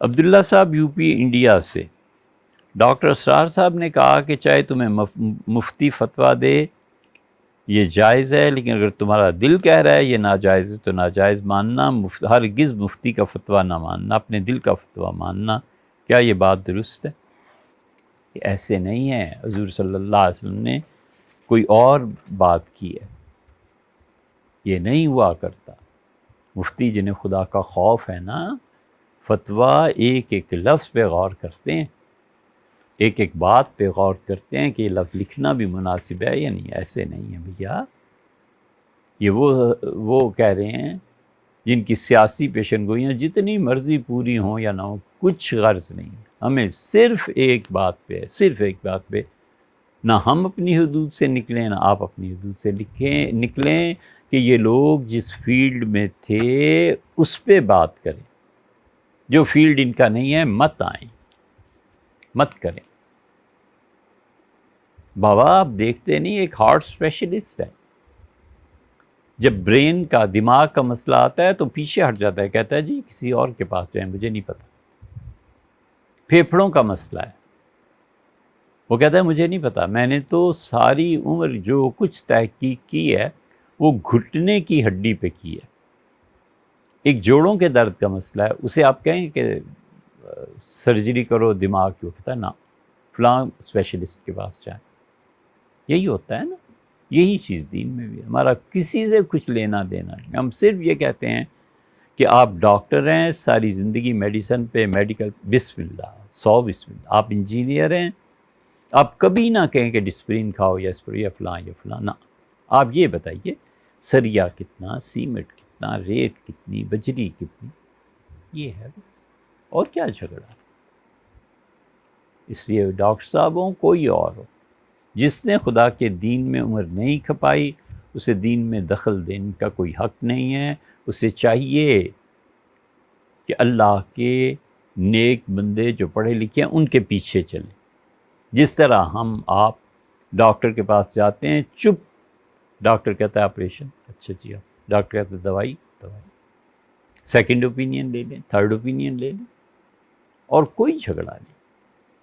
عبداللہ صاحب U P India سے، doctor اسرار صاحب نے کہا کہ چاہے تمہیں مفتی فتویٰ دے یہ جائز ہے، لیکن اگر تمہارا دل کہہ رہا ہے یہ ناجائز ہے تو ناجائز ماننا، ہرگز مفتی کا فتویٰ نہ ماننا، اپنے دل کا فتویٰ ماننا۔ کیا یہ بات درست ہے؟ ایسے نہیں ہے، حضور صلی اللہ علیہ وسلم نے کوئی اور بات کی ہے، یہ نہیں ہوا کرتا۔ مفتی جنہیں خدا کا خوف ہے نا، فتویٰ ایک ایک لفظ پہ غور کرتے ہیں، ایک ایک بات پہ غور کرتے ہیں کہ یہ لفظ لکھنا بھی مناسب ہے یا نہیں۔ ایسے نہیں ہے بھیا، یہ وہ کہہ رہے ہیں جن کی سیاسی پیشن گوئیاں جتنی مرضی پوری ہوں یا نہ ہوں، کچھ غرض نہیں، ہمیں صرف ایک بات پہ، صرف ایک بات پہ، نہ ہم اپنی حدود سے نکلیں نہ آپ اپنی حدود سے نکلیں کہ یہ لوگ جس فیلڈ میں تھے اس پہ بات کریں، جو فیلڈ ان کا نہیں ہے مت آئیں، مت کریں۔ بابا آپ دیکھتے نہیں، ایک ہارٹ اسپیشلسٹ ہے، جب برین کا، دماغ کا مسئلہ آتا ہے تو پیچھے ہٹ جاتا ہے، کہتا ہے جی کسی اور کے پاس جائیں، مجھے نہیں پتا۔ پھیپھڑوں کا مسئلہ ہے، وہ کہتا ہے مجھے نہیں پتا، میں نے تو ساری عمر جو کچھ تحقیق کی ہے وہ گھٹنے کی ہڈی پہ کی ہے۔ ایک جوڑوں کے درد کا مسئلہ ہے، اسے آپ کہیں کہ سرجری کرو دماغ کی، وہ کہتا ہے نا فلاں اسپیشلسٹ کے پاس جائیں۔ یہی ہوتا ہے نا، یہی چیز دین میں بھی ہے، ہمارا کسی سے کچھ لینا دینا نہیں۔ ہم صرف یہ کہتے ہیں کہ آپ ڈاکٹر ہیں، ساری زندگی میڈیسن پہ، میڈیکل، بسم اللہ، 100 بسم اللہ۔ آپ انجینئر ہیں، آپ کبھی نہ کہیں کہ ڈسپرین کھاؤ یا فلاں یا فلاں، نہ، آپ یہ بتائیے سریا کتنا، سیمنٹ کتنا، ریت کتنی، بجری کتنی، یہ ہے بس، اور کیا جھگڑا۔ اس لیے ڈاکٹر صاحب ہوں کوئی اور ہو، جس نے خدا کے دین میں عمر نہیں کھپائی اسے دین میں دخل دینے کا کوئی حق نہیں ہے۔ اسے چاہیے کہ اللہ کے نیک بندے جو پڑھے لکھے ہیں ان کے پیچھے چلیں، جس طرح ہم آپ ڈاکٹر کے پاس جاتے ہیں، چپ، ڈاکٹر کہتا ہے آپریشن، اچھا جی، ڈاکٹر کہتا ہے دوائی، سیکنڈ اوپینین لے لیں، تھرڈ اوپینین لے لیں، اور کوئی جھگڑا نہیں۔